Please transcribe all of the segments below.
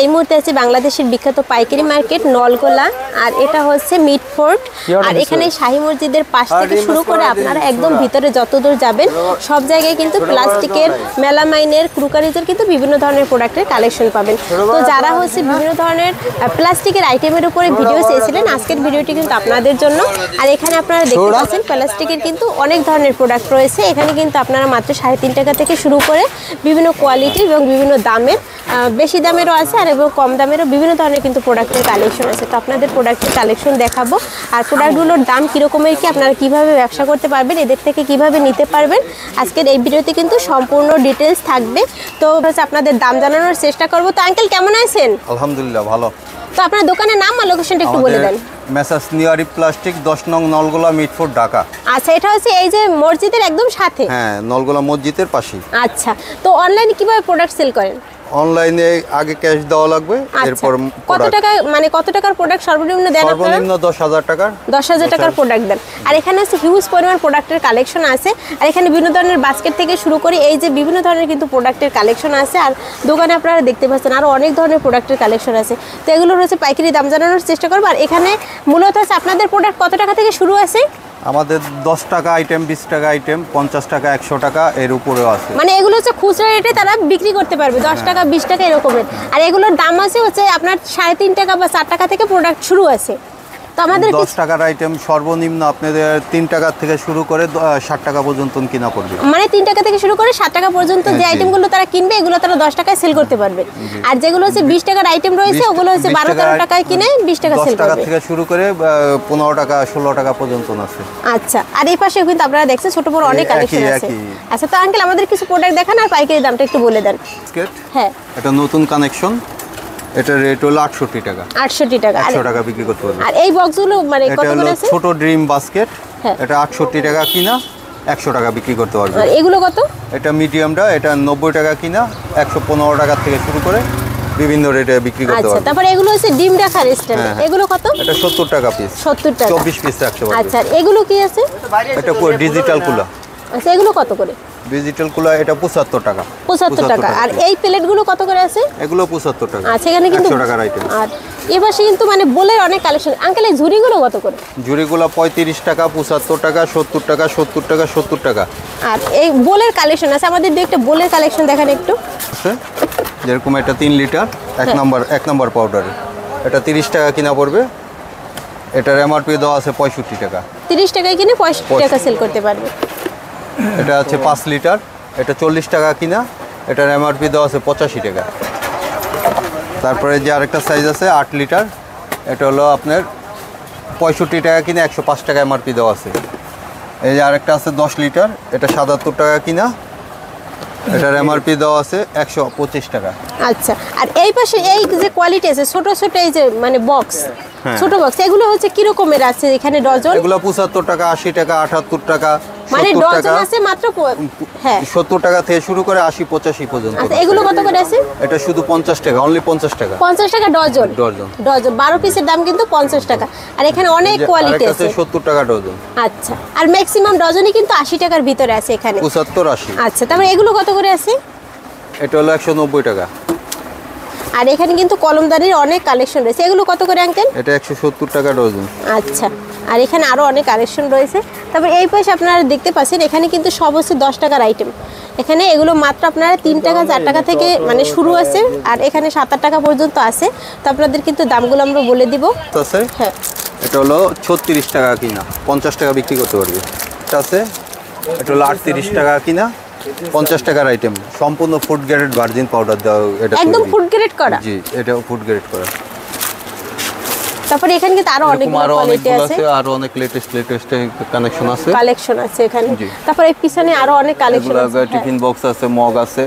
এই মুহূর্তে আছে বাংলাদেশের বিখ্যাত পাইকারি মার্কেট নলগোলা, আর এটা হচ্ছে মিটফোর্ট। আর এখানে শাহী মসজিদের পাশ থেকে শুরু করে আপনারা একদম ভিতরে যতদূর যাবেন সব জায়গায় কিন্তু প্লাস্টিকের, মেলামাইনের, ক্রুকারিজের কিন্তু বিভিন্ন ধরনের প্রোডাক্টের কালেকশন পাবেন। তো যারা হচ্ছে বিভিন্ন ধরনের প্লাস্টিকের আইটেমের উপরে ভিডিও চেয়েছিলেন, আজকের ভিডিওটি কিন্তু আপনাদের জন্য। আর এখানে আপনারা দেখতে পাচ্ছেন প্লাস্টিকের কিন্তু অনেক ধরনের প্রোডাক্ট রয়েছে। এখানে কিন্তু আপনারা মাত্র 3.5 টাকা থেকে শুরু করে বিভিন্ন কোয়ালিটির এবং বিভিন্ন দামের, বেশি দামেরও আছে আর এবং কম দামেরও বিভিন্ন ধরনের কিন্তু প্রোডাক্টের কালেকশন আছে। তো আপনাদের প্রোডাক্টের কালেকশন দেখাবো, আর প্রোডাক্টগুলোর দাম কীরকমের কি, আপনারা কীভাবে ব্যবসা করতে পারবেন, এদের থেকে কিভাবে নিতে পারবেন, আজকের এই ভিডিওতে কিন্তু সম্পূর্ণ ডিটেলস থাকবে। তো হচ্ছে আপনাদের দাম জানানোর চেষ্টা করব। তো আঙ্কেল কেমন আছেন? আলহামদুলিল্লাহ ভালো। তো আপনার দোকানের নাম আর লোকেশনটা একটু বলে দেন। মেসার্স নিউ আরিফ প্লাস্টিক, 10 নং নলগোলা, মিটফোর্ট, ঢাকা। আচ্ছা, এটা হচ্ছে এই যে মসজিদের একদম সাথে? হ্যাঁ, নলগোলা মসজিদের পাশেই। আচ্ছা, তো অনলাইনে কিভাবে প্রোডাক্ট সেল করেন? অনলাইনে আগে ক্যাশ দেওয়া লাগবে, এরপর কত টাকা, মানে কত টাকার প্রোডাক্ট সর্বনিম্ন দেন আপনারা? সর্বনিম্ন 10,000 টাকা। 10,000 টাকার প্রোডাক্ট দেন। আর এখানে আছে হিউজ পরিমাণ প্রোডাক্টের কালেকশন আছে। আর এখানে বিভিন্ন ধরনের বাস্কেট থেকে শুরু করে এই যে বিভিন্ন ধরনের কিন্তু প্রোডাক্টের কালেকশন আছে। আর দোকানে আপনারা দেখতে পাচ্ছেন আরও অনেক ধরনের প্রোডাক্টের কালেকশন আছে। তো এগুলোর হচ্ছে পাইকারি দাম জানানোর চেষ্টা করবো। আর এখানে মূলত হচ্ছে আপনাদের প্রোডাক্ট কত টাকা থেকে শুরু আছে? আমাদের 10 টাকা আইটেম, 20 টাকা আইটেম, 50 টাকা, 100 টাকা এর উপরেও আছে। মানে এগুলো হচ্ছে খুচরা রেটে তারা বিক্রি করতে পারবে, 10 টাকা, 20 টাকা এরকমের। আর এগুলোর দাম আছে হচ্ছে আপনার 3.5 টাকা বা 4 টাকা থেকে প্রোডাক্ট শুরু আছে। তো আমাদের 10 টাকার আইটেম সর্বনিম্ন আপনাদের 3 টাকা থেকে শুরু করে 60 টাকা পর্যন্ত কিনা পড়বে। মানে 3 টাকা থেকে শুরু করে 7 টাকা পর্যন্ত যে আইটেমগুলো তারা কিনবে এগুলো তারা 10 টাকায় সেল করতে পারবে। আর যেগুলো হচ্ছে 20 টাকার আইটেম রয়েছে ওগুলো হচ্ছে 12-13 টাকায় কিনে 20 টাকা সেল করবে। 10 টাকা থেকে শুরু করে 15 টাকা, 16 টাকা পর্যন্ত আছে। আচ্ছা, আর এই পাশেও কিন্তু আপনারা দেখছেন ছোট বড় অনেক কালেকশন আছে। আচ্ছা, তো আঙ্কেল আমাদের কিছু প্রোডাক্ট দেখান আর পাইকারি দামটা একটু বলে দেন। হ্যাঁ, এটা নতুন কানেকশন, এটা রেট হলো 68 টাকা। 68 টাকা, 100 টাকা বিক্রি করতে পারবে। আর এই বক্সগুলো মানে কত করে আছে? ছোট ড্রিম বাস্কেট, এটা 68 টাকা কিনা, 100 টাকা বিক্রি করতে পারবে। আর এগুলো কত? এটা মিডিয়ামটা, এটা 90 টাকা কিনা, 115 টাকা থেকে শুরু করে বিভিন্ন রেটে বিক্রি করতে পারবে। আচ্ছা, তারপরে এগুলো হচ্ছে ডিম রাখার স্ট্যান্ড, এগুলো কত? এটা 70 টাকা পিস। 70 টাকা, 24 পিস রাখতে পারবে। আচ্ছা, এগুলো কি আছে? এটা পুরো ডিজিটাল কুলা। আচ্ছা, এগুলো কত করে? ডিজিটাল কুলা এটা 75 টাকা। 75 টাকা। আর এই প্লেটগুলো কত করে আছে? এগুলো 75 টাকা। আচ্ছা, এখানে কিন্তু 100 টাকার আইটেম। আর এবারে কিন্তু মানে বোলের অনেক কালেকশন। আঙ্কেল এই ঝুড়িগুলো কত করে? ঝুড়িগুলো 35 টাকা, 75 টাকা, 70 টাকা, 70 টাকা, 70 টাকা। আর এই বোলের কালেকশন আছে, আমাদের দুই একটা বোলের কালেকশন দেখেন একটু। যেরকম এটা 3 লিটার, এক নম্বর পাউডার, এটা 30 টাকা কিনা পড়বে। এটার এমআরপি দেওয়া আছে 65 টাকা। 30 টাকায় কিনে 65 টাকা সেল করতে পারবে। এটা আছে 5 লিটার, এটা 40 টাকা কিনা, এটার এমআরপি দেওয়া আছে 85 টাকা। তারপরে যে আরেকটা সাইজ আছে 8 লিটার, এটা হলো আপনার 65 টাকা কিনা, 105 টাকা এমআরপি দেওয়া আছে। এই যে আরেকটা আছে 10 লিটার, এটা 77 টাকা কিনা, এটার এমআরপি দেওয়া আছে 125 টাকা। আচ্ছা, আর এই পাশে এই যে কোয়ালিটি আছে ছোট ছোট এই যে মানে বক্স, ছোট বক্স, এগুলো হচ্ছে কি রকমের আছে এখানে ডজন? এগুলো 75 টাকা, 80 টাকা, 78 টাকা, মানে ডজন আছে মাত্র। হ্যাঁ, 70 টাকা থেকে শুরু করে 80-85 পর্যন্ত। আচ্ছা, এগুলো কত করে আছে? এটা শুধু 50 টাকা, অনলি 50 টাকা। 50 টাকা ডজন? ডজন 12 পিসের দাম কিন্তু 50 টাকা। আর এখানে অনেক কোয়ালিটি আছে। 70 টাকা ডজন। আচ্ছা, আর ম্যাক্সিমাম ডজনই কিন্তু 80 টাকার ভিতরে আছে এখানে। 75-80। আচ্ছা, তারপরে এগুলো কত করে আছে? এটা হলো 190 টাকা। আর এখানে কিন্তু কলমদারির অনেক কালেকশন রয়েছে, এগুলো কত করে আঙ্কেল? এটা 170 টাকা ডজন। আচ্ছা, আর এখানে আরও অনেক কালেকশন রয়েছে। তারপর এই পাশে আপনারা দেখতে পাচ্ছেন এখানে কিন্তু সব হচ্ছে 10 টাকার আইটেম। এখানে এগুলো মাত্র আপনারা 3 টাকা 4 টাকা থেকে মানে শুরু আছে, আর এখানে 7-8 টাকা পর্যন্ত আছে। তো আপনাদের কিন্তু দামগুলো আমরা বলে দিব। হ্যাঁ, এটা হলো 36 টাকা কিনা, 50 টাকা বিক্রি করতে পারবে। এটা আছে, এটা হলো 38 টাকা কিনা, 50 টাকার আইটেম, সম্পূর্ণ ফুড গ্রেড ভার্জিন পাউডার দেওয়া। এটা একদম ফুড গ্রেড করা? জি, এটা ফুড গ্রেড করা। তারপরে এখানে কিন্তু আরো অনেক কোয়ালিটি আছে, আরো অনেক লেটেস্ট কানেকশন আছে, কালেকশন আছে এখানে। তারপরে এই পিছনে আরো অনেক কালেকশন আছে, টিফিন বক্স আছে, মগ আছে,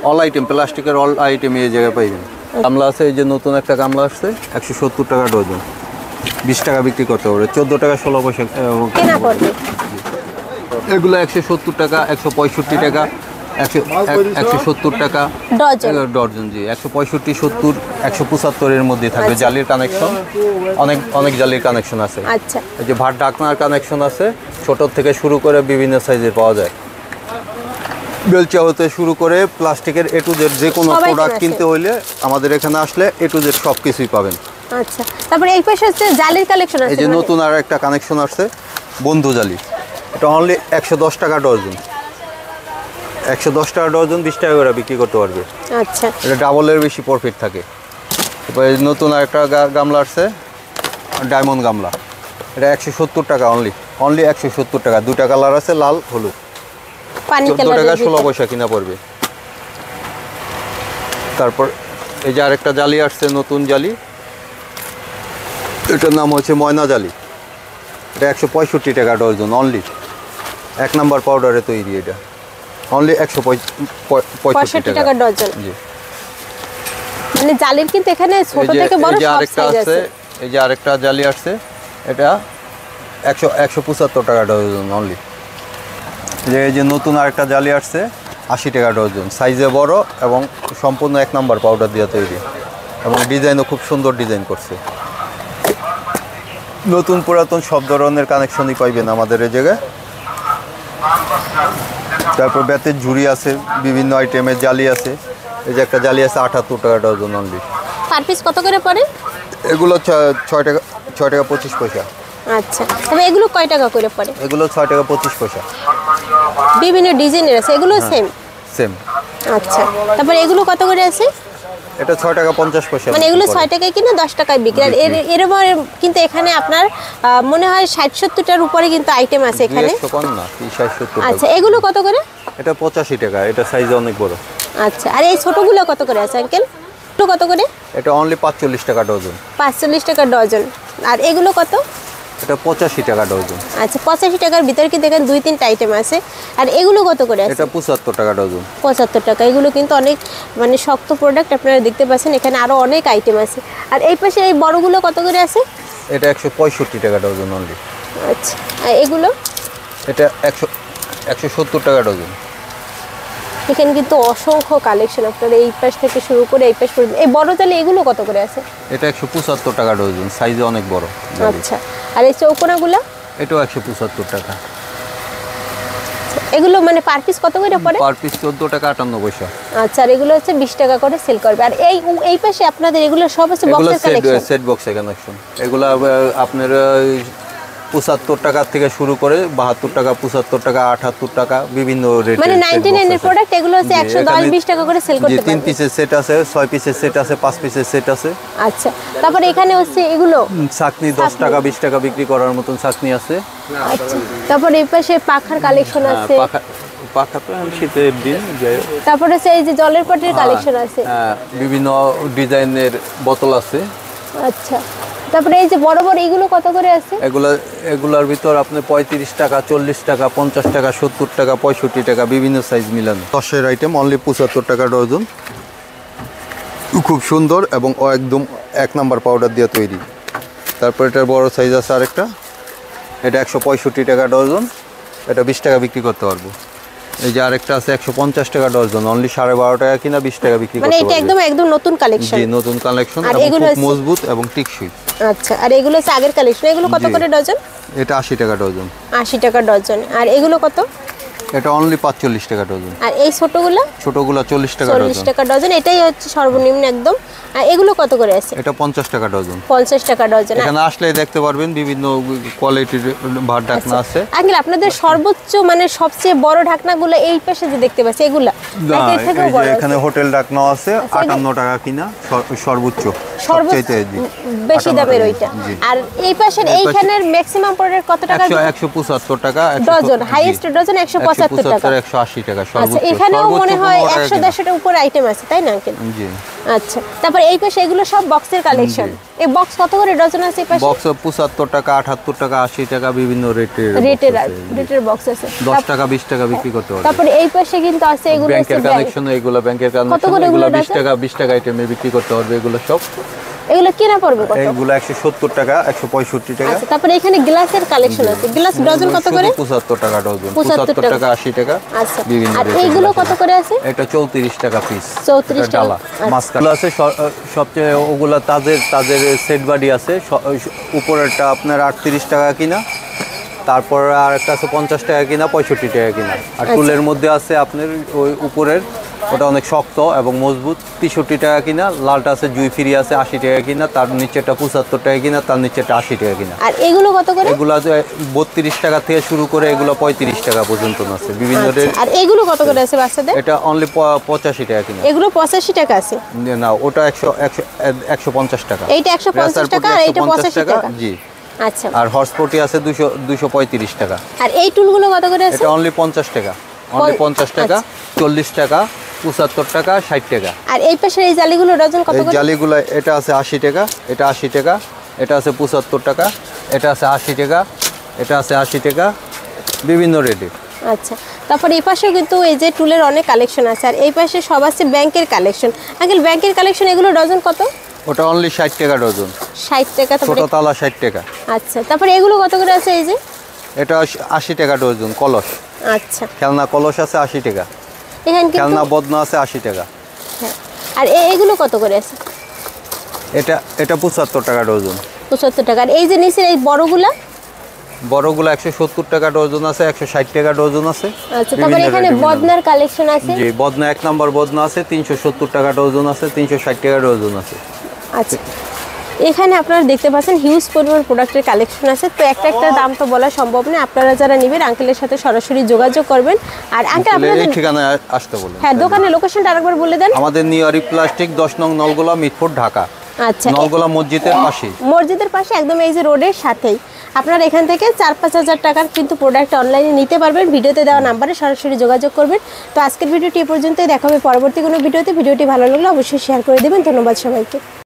অল আইটেম, প্লাস্টিকের অল আইটেম এই জায়গায় পাইবেন। গামলা আছে, এই যে নতুন একটা গামলা আসছে, 170 টাকা ডজন, 20 টাকা বিক্রি করতে পারবে, 14 টাকা 16 পয়সা কেনা পড়বে। এগুলো 170 টাকা, 165 টাকা, 170 টাকা ডজন। জি, 165, 70, 175 এর মধ্যে থাকবে। জালির কানেকশন, অনেক জালির কানেকশন আছে। আচ্ছা, এই যে ভাত ঢাকনার কানেকশন আছে, ছোট থেকে শুরু করে বিভিন্ন সাইজের পাওয়া যায়। বেলচা হতে শুরু করে প্লাস্টিকের এ টু জেড যে কোনো সব item প্রোডাক্ট আছে। কিনতে হইলে আমাদের এখানে আসলে এ টু জেড সব কিছুই পাবেন। আচ্ছা, তারপরে এই পাশে হচ্ছে জালির কালেকশন আছে। এই যে নতুন আর একটা কানেকশন আসছে বন্ধু জালি, এটা অনলি 110 টাকা ডজন। 110 টাকা ডজন 20 টাকা করে বিক্রি করতে পারবে। আচ্ছা, এটা ডাবলের বেশি প্রফিট থাকে। এরপরে নতুন আর একটা গামলা আসছে ডায়মন্ড গামলা, এটা 170 টাকা অনলি 170 টাকা। দুটা কালার আছে, লাল হলুদ। পানি 14 কালার টাকা 16 পয়সা কিনা পড়বে। তারপর এই যে আরেকটা জালি আসছে নতুন জালি, এটার নাম হচ্ছে ময়না জালি, এটা 165 টাকা ডজন অনলি। 1 নাম্বার পাউডারে তৈরি, এটা অনলি 165 টাকা ডজন। জি, মানে জালির কিন্তু এখানে ছোট থেকে বড় এই যে সব আরেকটা সাইজ আছে, আছে। এই যে আরেকটা জালি আসছে, এটা 175 টাকা ডজন অনলি। এই যে নতুন আরেকটা জালি আসছে 80 টাকা ডজন, সাইজে বড় এবং সম্পূর্ণ 1 নাম্বার পাউডার দিয়ে তৈরি এবং ডিজাইনও খুব সুন্দর ডিজাইন করছে। নতুন পুরাতন সব ধরনের কানেকশনই পাইবেন আমাদের এই জায়গায়। তারপর বেতের ঝুড়ি আছে, বিভিন্ন আইটেমের জালি আছে। এই যে একটা জালি আছে 78 টাকা ডজন অনলি। পার পিস কত করে পড়ে? এগুলো 6 টাকা 25 পয়সা। আচ্ছা, তবে এগুলো কয় টাকা করে পড়ে? এগুলো 6 টাকা 25 পয়সা। বিভিন্ন ডিজাইনের আছে, এগুলো সেম? সেম। আচ্ছা, তারপরে এগুলো কত করে আছে? এটা 6 টাকা 50 পয়সা। মানে এগুলো 6 টাকায় কিনে 10 টাকায় বিক্রি। আর এরপর কিন্তু এখানে আপনার মনে হয় 60-70টার উপরে কিন্তু আইটেম আছে এখানে। 200 কম না, 60-70। আচ্ছা, এগুলো কত করে? এটা 85 টাকা, এটা সাইজ অনেক বড়। আচ্ছা, আর এই ছোটগুলো কত করে আছে আঙ্কেল? এগুলো কত করে? এটা অনলি 45 টাকা ডজন। 45 টাকা ডজন। আর এগুলো কত? এটা 85 টাকা ডজন। আচ্ছা, 85 টাকার ভিতরে কিন্তু এখানে 2-3টা আইটেম আছে। আর এগুলো কত করে আছে? এটা 75 টাকা ডজন। 75 টাকা। এগুলো কিন্তু অনেক মানে শক্ত প্রোডাক্ট, আপনারা দেখতে পাচ্ছেন এখানে আরো অনেক আইটেম আছে। আর এই পাশে এই বড়গুলো কত করে আছে? এটা 165 টাকা ডজন অনলি। আচ্ছা, আর এগুলো? এটা 170 টাকা ডজন। এখানে কিন্তু অসংখ্য কালেকশন, আপনারা এই পাশ থেকে শুরু করে এই পাশ পর্যন্ত। এই বড় জালি এগুলো কত করে আছে? এটা 175 টাকা ডজন, সাইজে অনেক বড়। আচ্ছা, আর এই চৌকোনাগুলো? এটাও 175 টাকা। এগুলো মানে পার পিস কত করে পড়ে? পার পিস 14 টাকা 58 পয়সা। আচ্ছা, আর এগুলো হচ্ছে 20 টাকা করে সেল করবে। আর এই পাশে আপনাদের এগুলো সব আছে এগুলো বক্সের কালেকশন? সেট বক্সের কানেকশন। এগুলো আপনার 75 টাকা থেকে শুরু করে 72 টাকা, 75 টাকা, 78 টাকা বিভিন্ন রেট। মানে 99 এর প্রোডাক্ট এগুলো হচ্ছে 110-20 টাকা করে সেল করতে পারবে। 3 পিসের সেট আছে, 6 পিসের সেট আছে, 5 পিসের সেট আছে। আচ্ছা, তারপরে এখানে হচ্ছে এগুলো চাকনি 10 টাকা 20 টাকা বিক্রি করার মতন চাকনি আছে। আচ্ছা, তারপরে এই পাশে পাখার কালেকশন আছে। পাখা তো শীতের দিন যায়। তারপরে হচ্ছে এই যে জলের পটের কালেকশন আছে। হ্যাঁ, বিভিন্ন ডিজাইনের বোতল আছে। আচ্ছা, তারপরে এই যে বড় বড় এগুলো কত করে আছে? এগুলোর ভিতর আপনি 35 টাকা, 40 টাকা, 50 টাকা, 70 টাকা, 65 টাকা বিভিন্ন সাইজ মিলানো। 10-এর আইটেম অনলি 75 টাকা ডজন। খুব সুন্দর এবং একদম 1 নাম্বার পাউডার দিয়ে তৈরি। তারপর এটার বড় সাইজ আছে আরেকটা, এটা 165 টাকা ডজন, এটা 20 টাকা বিক্রি করতে পারবো। এই যে আরেকটা আছে 150 টাকা ডজন, অনলি 12.5 টাকা কিনা 20 টাকা বিক্রি করতে মানে পারবো। এটা একদম নতুন কালেকশন। জি, নতুন কালেকশন আর এবং এগুলো খুব হচ্ছে- মজবুত এবং টিকসই। আচ্ছা, আর এগুলো হচ্ছে আগের কালেকশন। এগুলো কত জি। করে ডজন? এটা 80 টাকা ডজন। 80 টাকা ডজন। আর এগুলো কত? এটা অনলি 45 টাকা ডজন। আর এই ছোটগুলো? ছোটগুলো 40 টাকা 40 ডজন। টাকা ডজন। এটাই হচ্ছে সর্বনিম্ন একদম। আর এগুলো কত করে আছে? এটা 50 টাকা ডজন। 50 টাকা ডজন। এখানে আসলে দেখতে পারবেন বিভিন্ন কোয়ালিটির ভাত ঢাকনা আছে। আঙ্কেল, আপনাদের সর্বোচ্চ মানে সবচেয়ে বড় ঢাকনাগুলো এই পাশে যে দেখতে পাচ্ছি এগুলা না, নাকি এর থেকেও এই যে বড় আছে? এখানে হোটেল ঢাকনা আছে আচ্ছা, 58 টাকা কিনা সর্বোচ্চ। সর্বোচ্চ সবচাইতে জি, বেশি 58 দামের টাকা, ওইটা। জি। আর এই পাশের এই পাশে- এইখানের ম্যাক্সিমাম প্রোডাক্ট কত টাকা? 175 টাকা ডজন, হাইয়েস্ট ডজন 175 টাকা। 180 টাকা আচ্ছা, সর্বোচ্চ। এখানেও সর্বোচ্চ মনে হয় 15 টাকা 100-150টার উপর আইটেম আছে, তাই না আঙ্কেল? কিনা। জি, আচ্ছা, তারপর এই পাশে এগুলো সব বক্সের কালেকশন। এই বক্স কত করে ডজন আছে এই পাশে? বক্স 75 টাকা, 78 টাকা, 80 টাকা বিভিন্ন রেটের রেটের বক্স আছে। 10 টাকা 20 টাকা বিক্রি করতে পারবে। তারপরে এই পাশে কিন্তু আছে এগুলো হচ্ছে ব্যাংকের কানেকশন, এগুলো ব্যাংকের কত কানেকশন, করে এগুলো এগুলো 20 টাকা 20 টাকা আইটেমে বিক্রি করতে পারবে। এগুলো সব এগুলো কেনা পড়বে কত? এগুলো 170 টাকা, 165 টাকা। আচ্ছা, তারপরে এখানে গ্লাসের কালেকশন আছে। গ্লাস ডজন কত করে? 75 টাকা ডজন, 75 75 টাকা 80 টাকা। আচ্ছা, বিভিন্ন আর রেটের এইগুলো গ্লাস কত আছে। করে আছে? এটা 34 টাকা পিস। 34 এটা ডালা। টাকা। মাঝখানে আছে সবচেয়ে ওগুলা তাদের সেট বাডি আছে। উপরেরটা আপনার 38 টাকা কিনা, তারপর আর একটা আছে 50 টাকা কিনা, 65 টাকা কিনা। আর টুলের মধ্যে আছে আপনার ওই উপরের, ওটা অনেক শক্ত এবং মজবুত, 63 টাকা কিনা। লালটা আছে জুই ফ্রি আছে 80 টাকা কিনা, তার নিচেটা 75 টাকা কিনা, তার নিচেটা 80 টাকা কিনা। আর এগুলো কত করে? এগুলো 32 টাকা থেকে শুরু করে এগুলো 35 টাকা পর্যন্ত আছে বিভিন্ন রেট। আর এগুলো কত করে আছে বাচ্চাদের? এটা অনলি 85 টাকা কিনা। এগুলো 85 টাকা আছে না, ওটা 150 টাকা। এইটা 150 টাকা আর এইটা 85 টাকা। জি। আচ্ছা। আর হর্সপটি আছে 235 টাকা। আর এই টুলগুলো কত করে আছে? এটা অনলি 50 টাকা, অনলি 50 টাকা, 40 টাকা, 75 টাকা, 60 টাকা। আর এই পাশের এই জালিগুলো ডজন কত এই করে? জালিগুলো এটা আছে 80 টাকা, এটা 80 টাকা, এটা আছে 75 টাকা, এটা আছে 80 টাকা, এটা আছে 80 টাকা, বিভিন্ন রেটে। আচ্ছা। তারপর এই পাশেও কিন্তু এই যে টুলের অনেক কালেকশন আছে। আর এই পাশে সব আছে ব্যাংকের কালেকশন। আঙ্কেল ব্যাংকের কালেকশন এগুলো ডজন কত? ওটা অনলি 60 টাকা ডজন। 60 টাকা। ছোট তালা 60 টাকা। আচ্ছা। তারপর এগুলো কত করে আছে এই যে? এটা 80 টাকা ডজন কলস। আচ্ছা। খেলনা কলস আছে 80 টাকা। এখানে কিন্তু খেলনা বদনা আছে 80 টাকা। হ্যাঁ। আর এগুলো কত করে আছে? এটা 75 টাকা ডজন। 75 টাকা। আর এই যে নিচের এই বড়গুলা? বড়গুলো 170 টাকা ডজন আছে, 160 টাকা ডজন আছে। আচ্ছা। তারপর এখানে বদনার কালেকশন আছে? জি, বদনা 1 নাম্বার বদনা আছে 370 টাকা ডজন আছে, 360 টাকা ডজন আছে। আচ্ছা। এখানে আপনারা দেখতে পাচ্ছেন হিউজ পরিমাণ প্রোডাক্টের কালেকশন আছে। তো একটা দাম তো বলা সম্ভব না। আপনারা যারা নেবেন আঙ্কেলের সাথে সরাসরি যোগাযোগ করবেন। আর আঙ্কেল আপনাদের এই ঠিকানায় আসতে বলেন। হ্যাঁ, দোকানের লোকেশনটা আরেকবার বলে দেন। আমাদের নিউ আরিফ প্লাস্টিক 10 নং নলগোলা মিটফোর্ড ঢাকা। আচ্ছা। নলগোলা মসজিদের পাশে। মসজিদের পাশে একদম এই যে রোডের সাথেই। আপনারা এখান থেকে 4-5 হাজার টাকার কিন্তু প্রোডাক্ট অনলাইনে নিতে পারবেন। ভিডিওতে দেওয়া নাম্বারে সরাসরি যোগাযোগ করবেন। তো আজকের ভিডিওটি এ পর্যন্তই। দেখা হবে পরবর্তী কোনো ভিডিওতে। ভিডিওটি ভালো লাগলে অবশ্যই শেয়ার করে দেবেন। ধন্যবাদ সবাইকে।